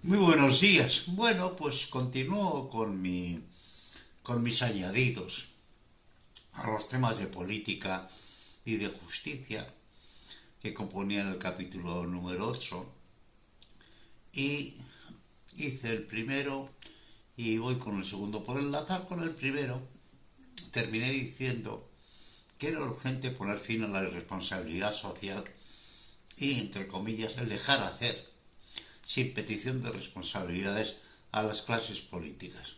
Muy buenos días. Bueno, pues continúo con mis añadidos a los temas de política y de justicia que componían el capítulo número 8 y hice el primero y voy con el segundo. Por enlazar con el primero, terminé diciendo que era urgente poner fin a la irresponsabilidad social y, entre comillas, el dejar hacer sin petición de responsabilidades a las clases políticas.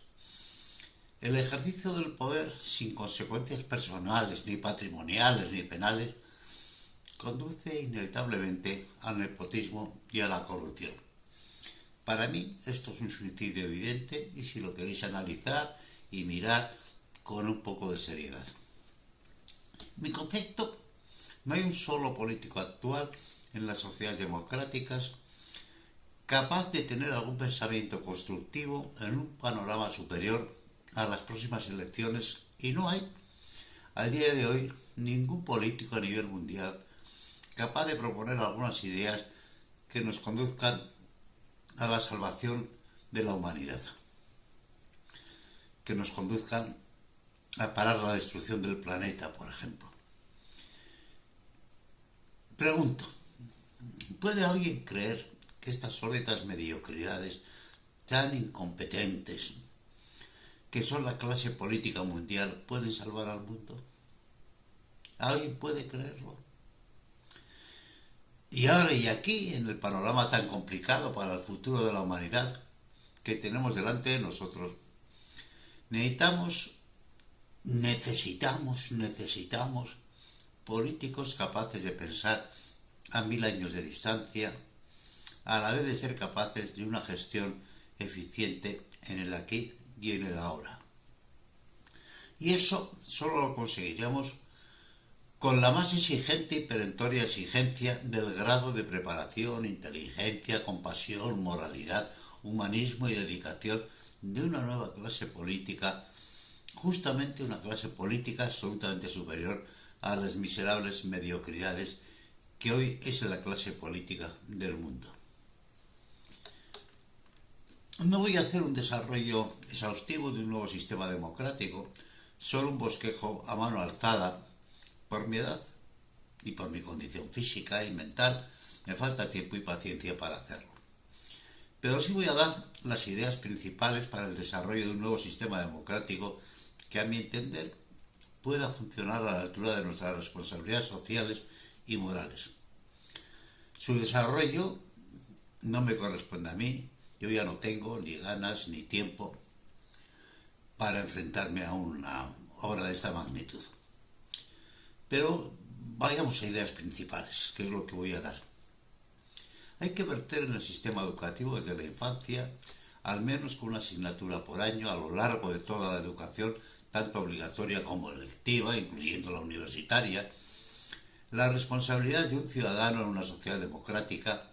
El ejercicio del poder sin consecuencias personales, ni patrimoniales, ni penales, conduce inevitablemente al nepotismo y a la corrupción. Para mí esto es un suicidio evidente y si lo queréis analizar y mirar con un poco de seriedad. Mi concepto, no hay un solo político actual en las sociedades democráticas capaz de tener algún pensamiento constructivo en un panorama superior a las próximas elecciones y no hay, al día de hoy, ningún político a nivel mundial capaz de proponer algunas ideas que nos conduzcan a la salvación de la humanidad, que nos conduzcan a parar la destrucción del planeta, por ejemplo. Pregunto, ¿puede alguien creer que estas sólidas mediocridades tan incompetentes que son la clase política mundial pueden salvar al mundo? ¿Alguien puede creerlo? Y ahora y aquí, en el panorama tan complicado para el futuro de la humanidad que tenemos delante de nosotros, necesitamos políticos capaces de pensar a 1000 años de distancia, a la vez de ser capaces de una gestión eficiente en el aquí y en el ahora. Y eso solo lo conseguiremos con la más exigente y perentoria exigencia del grado de preparación, inteligencia, compasión, moralidad, humanismo y dedicación de una nueva clase política, justamente una clase política absolutamente superior a las miserables mediocridades que hoy es la clase política del mundo. No voy a hacer un desarrollo exhaustivo de un nuevo sistema democrático, solo un bosquejo a mano alzada. Por mi edad y por mi condición física y mental, me falta tiempo y paciencia para hacerlo. Pero sí voy a dar las ideas principales para el desarrollo de un nuevo sistema democrático que, a mi entender, pueda funcionar a la altura de nuestras responsabilidades sociales y morales. Su desarrollo no me corresponde a mí, yo ya no tengo ni ganas ni tiempo para enfrentarme a una obra de esta magnitud. Pero vayamos a ideas principales, que es lo que voy a dar. Hay que verter en el sistema educativo desde la infancia, al menos con una asignatura por año a lo largo de toda la educación, tanto obligatoria como electiva, incluyendo la universitaria, las responsabilidades de un ciudadano en una sociedad democrática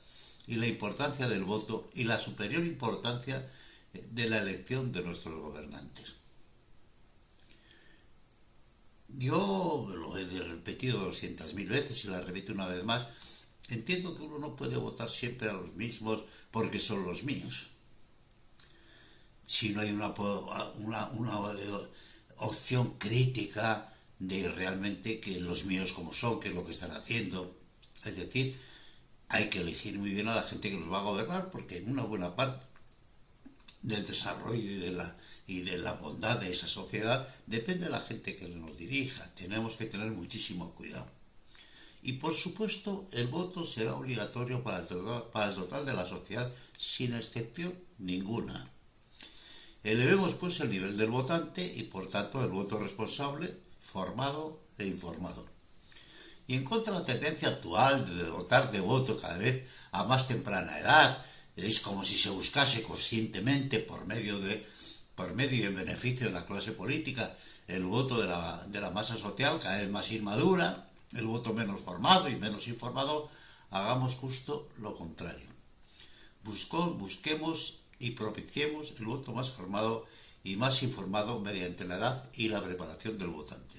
y la importancia del voto y la superior importancia de la elección de nuestros gobernantes. Yo lo he repetido 200.000 veces y la repito una vez más. Entiendo que uno no puede votar siempre a los mismos porque son los míos. Si no hay una opción crítica de realmente que los míos como son, que es lo que están haciendo. Es decir, hay que elegir muy bien a la gente que nos va a gobernar porque en una buena parte del desarrollo y de la bondad de esa sociedad depende de la gente que nos dirija. Tenemos que tener muchísimo cuidado. Y por supuesto el voto será obligatorio para el total de la sociedad sin excepción ninguna. Elevemos pues el nivel del votante y por tanto el voto responsable, formado e informado. Y en contra de la tendencia actual de dotar de voto cada vez a más temprana edad, es como si se buscase conscientemente por medio y en beneficio de la clase política el voto de la masa social cada vez más inmadura, el voto menos formado y menos informado. Hagamos justo lo contrario. Busquemos y propiciemos el voto más formado y más informado mediante la edad y la preparación del votante.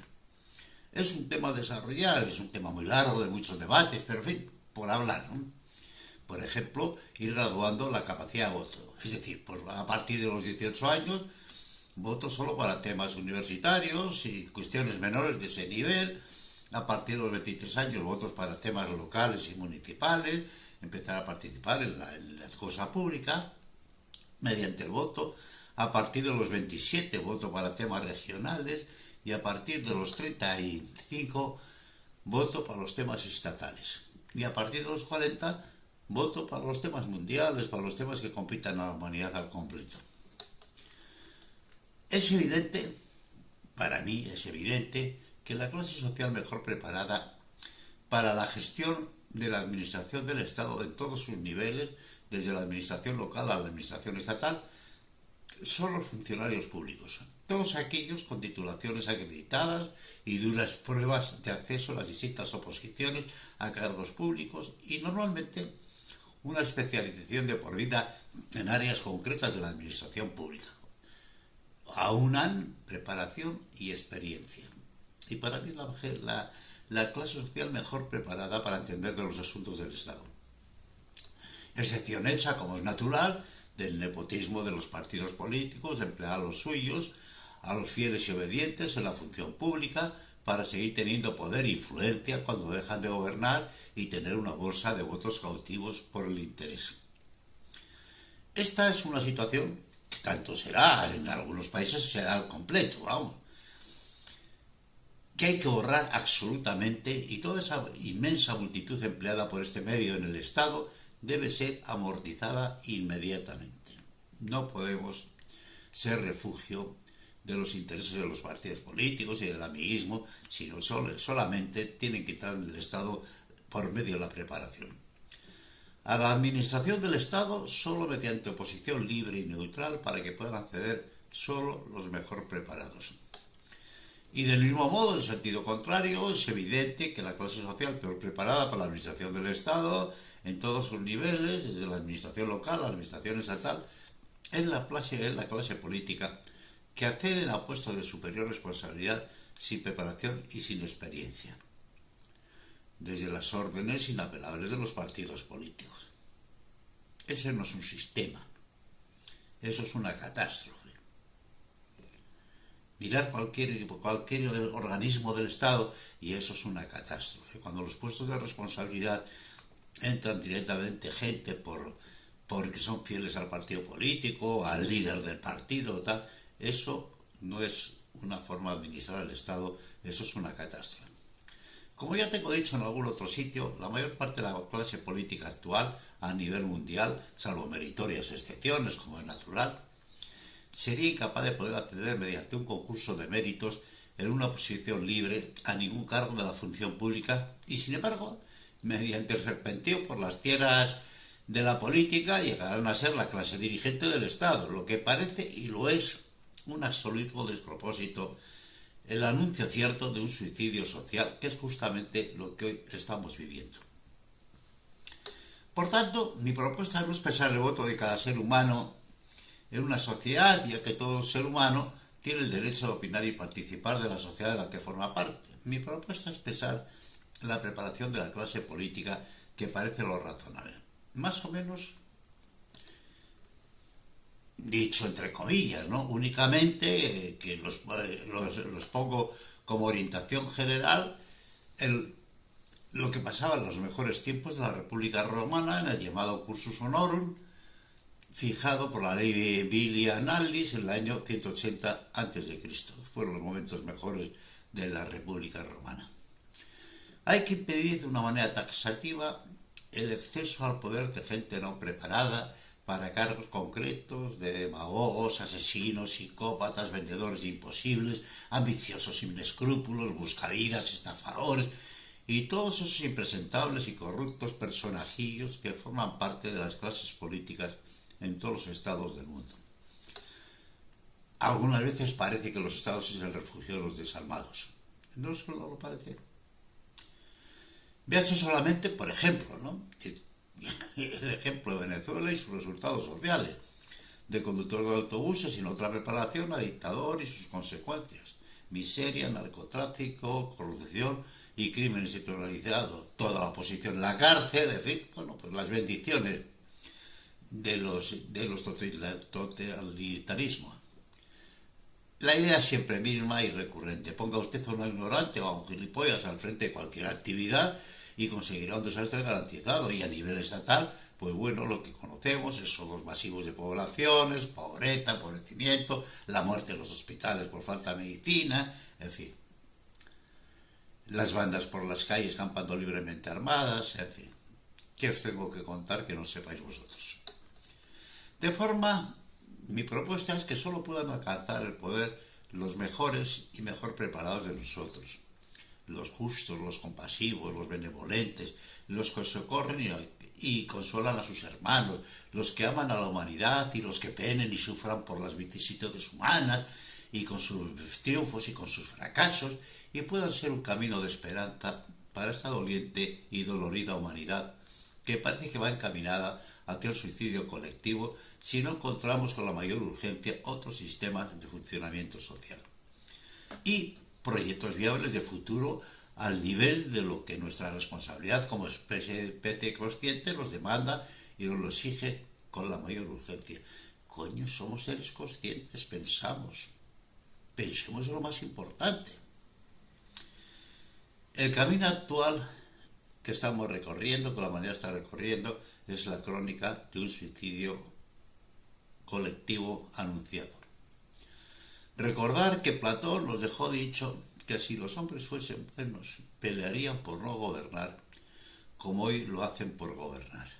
Es un tema a desarrollar, es un tema muy largo, de muchos debates, pero en fin, por hablar, ¿no? Por ejemplo, ir graduando la capacidad de voto. Es decir, pues a partir de los 18 años, voto solo para temas universitarios y cuestiones menores de ese nivel. A partir de los 23 años, votos para temas locales y municipales. Empezar a participar en la cosa pública mediante el voto. A partir de los 27, voto para temas regionales. Y a partir de los 35, voto para los temas estatales. Y a partir de los 40, voto para los temas mundiales, para los temas que compitan a la humanidad al completo. Es evidente, para mí es evidente, que la clase social mejor preparada para la gestión de la administración del Estado en todos sus niveles, desde la administración local a la administración estatal, son los funcionarios públicos. Todos aquellos con titulaciones acreditadas y duras pruebas de acceso a las distintas oposiciones a cargos públicos y normalmente una especialización de por vida en áreas concretas de la administración pública. Aunan preparación y experiencia. Y para mí la clase social mejor preparada para entender de los asuntos del Estado. Excepción hecha, como es natural, del nepotismo de los partidos políticos, de emplear a los suyos, a los fieles y obedientes en la función pública, para seguir teniendo poder e influencia cuando dejan de gobernar y tener una bolsa de votos cautivos por el interés. Esta es una situación que tanto será, en algunos países será al completo, vamos, que hay que borrar absolutamente, y toda esa inmensa multitud empleada por este medio en el Estado debe ser amortizada inmediatamente. No podemos ser refugio de los intereses de los partidos políticos y del amiguismo, sino solamente tienen que entrar en el Estado por medio de la preparación. A la administración del Estado solo mediante oposición libre y neutral para que puedan acceder solo los mejor preparados. Y del mismo modo, en sentido contrario, es evidente que la clase social peor preparada para la administración del Estado, en todos sus niveles, desde la administración local a la administración estatal, es la clase política, que acceden a puestos de superior responsabilidad sin preparación y sin experiencia, desde las órdenes inapelables de los partidos políticos. Ese no es un sistema, eso es una catástrofe. Mirar cualquier organismo del Estado y eso es una catástrofe. Cuando los puestos de responsabilidad entran directamente gente porque son fieles al partido político, al líder del partido, tal, eso no es una forma de administrar el Estado, eso es una catástrofe. Como ya tengo dicho en algún otro sitio, la mayor parte de la clase política actual a nivel mundial, salvo meritorias excepciones como es natural, sería incapaz de poder acceder mediante un concurso de méritos en una posición libre a ningún cargo de la función pública y, sin embargo, mediante el serpentío por las tierras de la política llegarán a ser la clase dirigente del Estado, lo que parece, y lo es, un absoluto despropósito, el anuncio cierto de un suicidio social, que es justamente lo que hoy estamos viviendo. Por tanto, mi propuesta no es pesar el voto de cada ser humano en una sociedad, ya que todo ser humano tiene el derecho de opinar y participar de la sociedad de la que forma parte. Mi propuesta es pesar la preparación de la clase política, que parece lo razonable. Más o menos, dicho entre comillas, ¿no? Únicamente que los pongo como orientación general lo que pasaba en los mejores tiempos de la República Romana, en el llamado Cursus Honorum, fijado por la ley de Vilia Annalis en el año 180 a.C. Fueron los momentos mejores de la República Romana. Hay que impedir de una manera taxativa el exceso al poder de gente no preparada para cargos concretos, de demagogos, asesinos, psicópatas, vendedores de imposibles, ambiciosos sin escrúpulos, buscavidas, estafadores y todos esos impresentables y corruptos personajillos que forman parte de las clases políticas en todos los estados del mundo. Algunas veces parece que los estados es el refugio de los desalmados. ¿No solo lo parece? Véase solamente, por ejemplo, ¿no? El ejemplo de Venezuela y sus resultados sociales, de conductor de autobuses sin otra preparación a dictador y sus consecuencias: miseria, narcotráfico, corrupción y crimen institucionalizado, toda la oposición en la cárcel, en fin, bueno, pues las bendiciones de los totalitarismos. La idea es siempre misma y recurrente. Ponga usted a un ignorante o a un gilipollas al frente de cualquier actividad y conseguirá un desastre garantizado. Y a nivel estatal, pues bueno, lo que conocemos son los masivos de poblaciones, pobreza, empobrecimiento, la muerte en los hospitales por falta de medicina, en fin. Las bandas por las calles campando libremente armadas, en fin. ¿Qué os tengo que contar que no sepáis vosotros? De forma, mi propuesta es que solo puedan alcanzar el poder los mejores y mejor preparados de nosotros. Los justos, los compasivos, los benevolentes, los que socorren y consuelan a sus hermanos, los que aman a la humanidad y los que penen y sufran por las vicisitudes humanas y con sus triunfos y con sus fracasos y puedan ser un camino de esperanza para esta doliente y dolorida humanidad que parece que va encaminada hacia el suicidio colectivo si no encontramos con la mayor urgencia otros sistemas de funcionamiento social y proyectos viables de futuro al nivel de lo que nuestra responsabilidad como especie consciente nos demanda y nos lo exige con la mayor urgencia. Coño, somos seres conscientes, pensemos en lo más importante. El camino actual que estamos recorriendo, que la humanidad está recorriendo, es la crónica de un suicidio colectivo anunciado. Recordar que Platón nos dejó dicho que si los hombres fuesen buenos, pelearían por no gobernar, como hoy lo hacen por gobernar.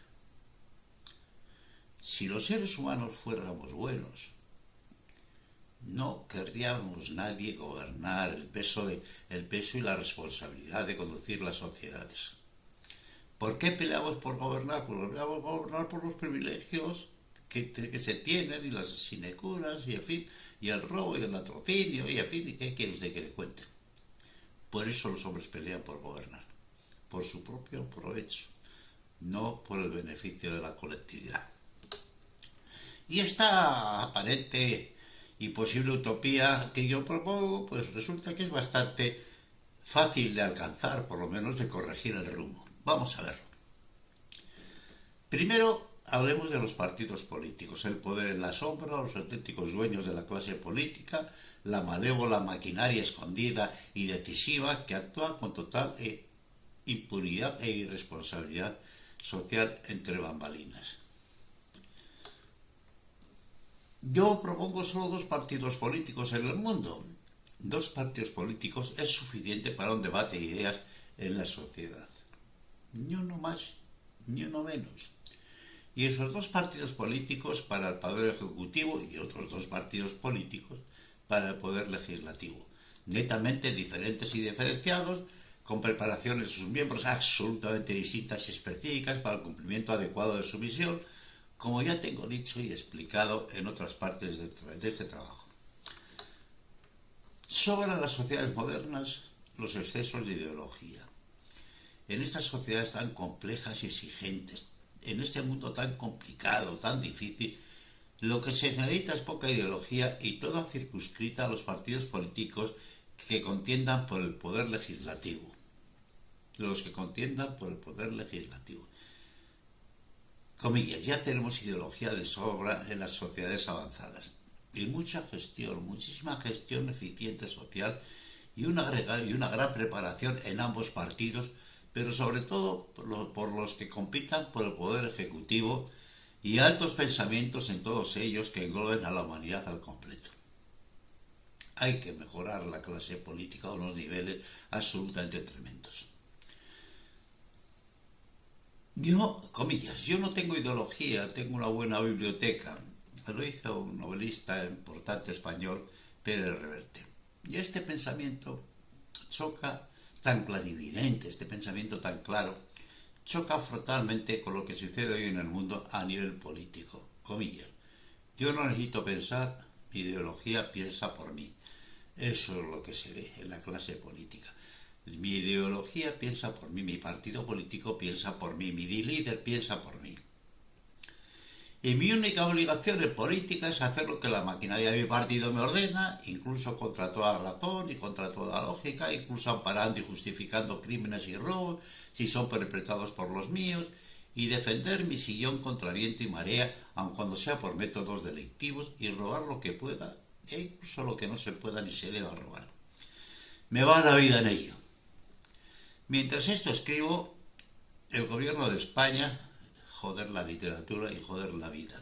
Si los seres humanos fuéramos buenos, no querríamos nadie gobernar el peso y la responsabilidad de conducir las sociedades. ¿Por qué peleamos por gobernar? Pues peleamos por gobernar por los privilegios que se tienen y las sinecuras y en fin, y el robo y el latrocinio y en fin, ¿y qué quiere usted que le cuente? Por eso los hombres pelean por gobernar, por su propio provecho, no por el beneficio de la colectividad. Y esta aparente y posible utopía que yo propongo, pues resulta que es bastante fácil de alcanzar, por lo menos de corregir el rumbo. Vamos a verlo. Primero, hablemos de los partidos políticos, el poder en la sombra, los auténticos dueños de la clase política, la malévola maquinaria escondida y decisiva que actúa con total impunidad e irresponsabilidad social entre bambalinas. Yo propongo solo dos partidos políticos en el mundo. Dos partidos políticos es suficiente para un debate de ideas en la sociedad. Ni uno más, ni uno menos. Y esos dos partidos políticos para el poder ejecutivo y otros dos partidos políticos para el poder legislativo. Netamente diferentes y diferenciados, con preparaciones de sus miembros absolutamente distintas y específicas para el cumplimiento adecuado de su misión, como ya tengo dicho y explicado en otras partes de este trabajo. Sobran las sociedades modernas los excesos de ideología. En estas sociedades tan complejas y exigentes, en este mundo tan complicado, tan difícil, lo que se necesita es poca ideología y toda circunscrita a los partidos políticos que contiendan por el poder legislativo. Los que contiendan por el poder legislativo. Comillas, ya tenemos ideología de sobra en las sociedades avanzadas. Y muchísima gestión eficiente social y una gran preparación en ambos partidos, pero sobre todo por los que compitan por el poder ejecutivo y altos pensamientos en todos ellos que engloben a la humanidad al completo. Hay que mejorar la clase política a unos niveles absolutamente tremendos. Yo no tengo ideología, tengo una buena biblioteca. Lo hizo un novelista importante español, Pérez Reverte. Y este pensamiento choca tan clarividente, este pensamiento tan claro, choca frontalmente con lo que sucede hoy en el mundo a nivel político. Comillas. Yo no necesito pensar, mi ideología piensa por mí. Eso es lo que se ve en la clase política. Mi ideología piensa por mí, mi partido político piensa por mí, mi líder piensa por mí. Y mi única obligación en política es hacer lo que la maquinaria de mi partido me ordena, incluso contra toda razón y contra toda lógica, incluso amparando y justificando crímenes y robos si son perpetrados por los míos, y defender mi sillón contra viento y marea, aun cuando sea por métodos delictivos, y robar lo que pueda, e incluso lo que no se pueda ni se deba robar. Me va la vida en ello. Mientras esto escribo, el gobierno de España, joder la literatura y joder la vida,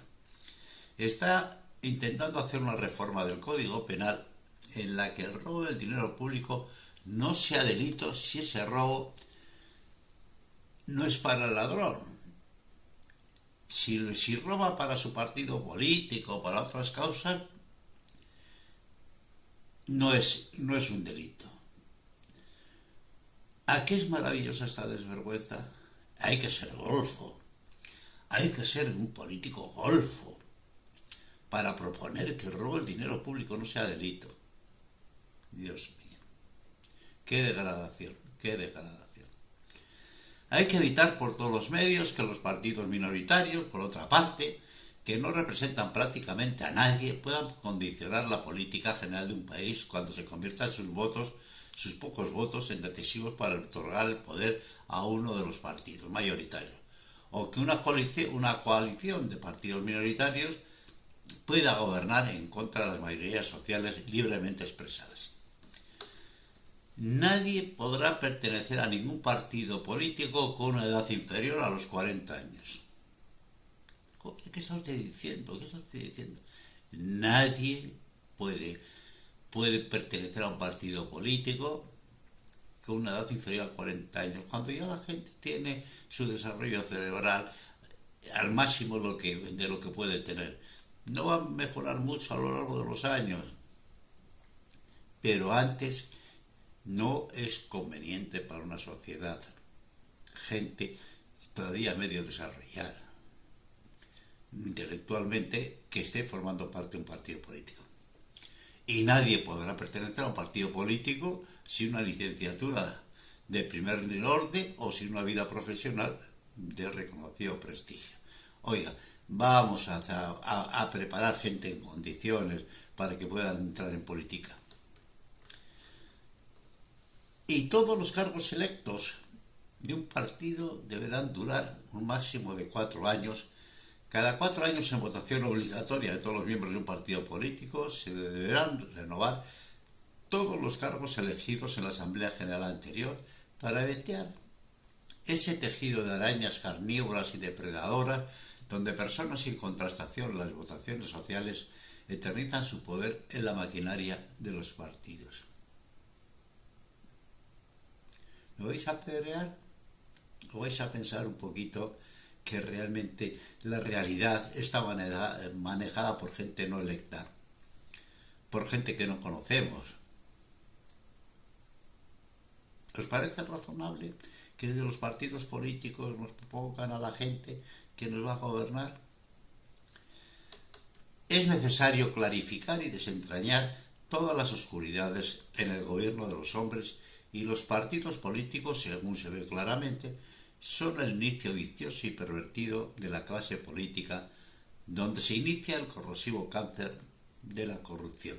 está intentando hacer una reforma del Código Penal en la que el robo del dinero público no sea delito si ese robo no es para el ladrón. Si roba para su partido político o para otras causas, no es un delito. ¿A qué es maravillosa esta desvergüenza? Hay que ser golfo, hay que ser un político golfo para proponer que el robo del dinero público no sea delito. Dios mío, qué degradación, qué degradación. Hay que evitar por todos los medios que los partidos minoritarios, por otra parte, que no representan prácticamente a nadie, puedan condicionar la política general de un país cuando se conviertan sus pocos votos, en decisivos para otorgar el poder a uno de los partidos mayoritarios. O que una coalición de partidos minoritarios pueda gobernar en contra de las mayorías sociales libremente expresadas. Nadie podrá pertenecer a ningún partido político con una edad inferior a los 40 años. Joder, ¿qué está usted diciendo? ¿Qué está usted diciendo? Nadie puede pertenecer a un partido político con una edad inferior a 40 años, cuando ya la gente tiene su desarrollo cerebral al máximo de lo que puede tener. No va a mejorar mucho a lo largo de los años, pero antes no es conveniente para una sociedad gente todavía medio desarrollada intelectualmente que esté formando parte de un partido político. Y nadie podrá pertenecer a un partido político sin una licenciatura de primer orden o sin una vida profesional de reconocido prestigio. Oiga, vamos a preparar gente en condiciones para que puedan entrar en política. Y todos los cargos electos de un partido deberán durar un máximo de 4 años. Cada 4 años, en votación obligatoria de todos los miembros de un partido político, se deberán renovar todos los cargos elegidos en la Asamblea General anterior para evitar ese tejido de arañas carnívoras y depredadoras donde personas sin contrastación en las votaciones sociales eternizan su poder en la maquinaria de los partidos. ¿Me vais a apedrear o vais a pensar un poquito que realmente la realidad está manejada por gente no electa, por gente que no conocemos? ¿Os parece razonable que desde los partidos políticos nos pongan a la gente que nos va a gobernar? Es necesario clarificar y desentrañar todas las oscuridades en el gobierno de los hombres, y los partidos políticos, según se ve claramente, son el inicio vicioso y pervertido de la clase política, donde se inicia el corrosivo cáncer de la corrupción.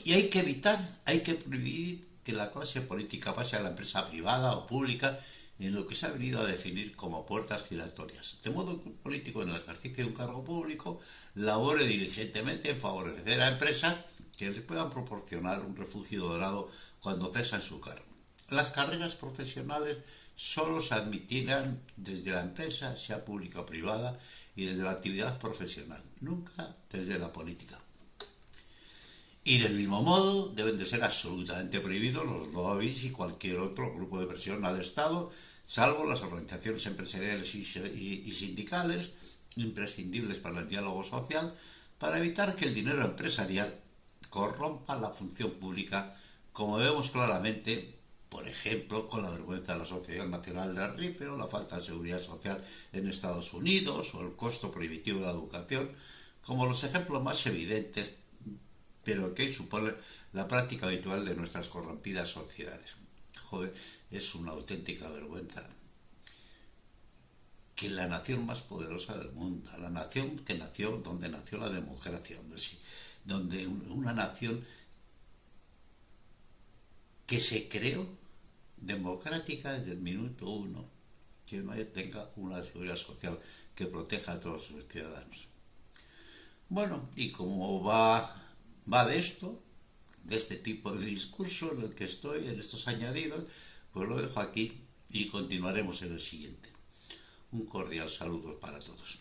Y hay que prohibir que la clase política pase a la empresa privada o pública en lo que se ha venido a definir como puertas giratorias, de modo que un político en el ejercicio de un cargo público labore diligentemente en favorecer a empresas que les puedan proporcionar un refugio dorado cuando cesan su cargo. Las carreras profesionales solo se admitirán desde la empresa, sea pública o privada, y desde la actividad profesional, nunca desde la política. Y del mismo modo deben de ser absolutamente prohibidos los lobbies y cualquier otro grupo de presión al Estado, salvo las organizaciones empresariales y sindicales, imprescindibles para el diálogo social, para evitar que el dinero empresarial corrompa la función pública, como vemos claramente, por ejemplo, con la vergüenza de la Sociedad Nacional de Renfe, o la falta de seguridad social en Estados Unidos, o el costo prohibitivo de la educación, como los ejemplos más evidentes, pero que supone la práctica habitual de nuestras corrompidas sociedades. Joder, es una auténtica vergüenza que la nación más poderosa del mundo, la nación que nació donde nació la democracia, donde una nación que se creó democrática desde el minuto uno, que no tenga una seguridad social que proteja a todos sus ciudadanos. Bueno, y como va de esto, de este tipo de discurso en el que estoy, en estos añadidos, pues lo dejo aquí y continuaremos en el siguiente. Un cordial saludo para todos.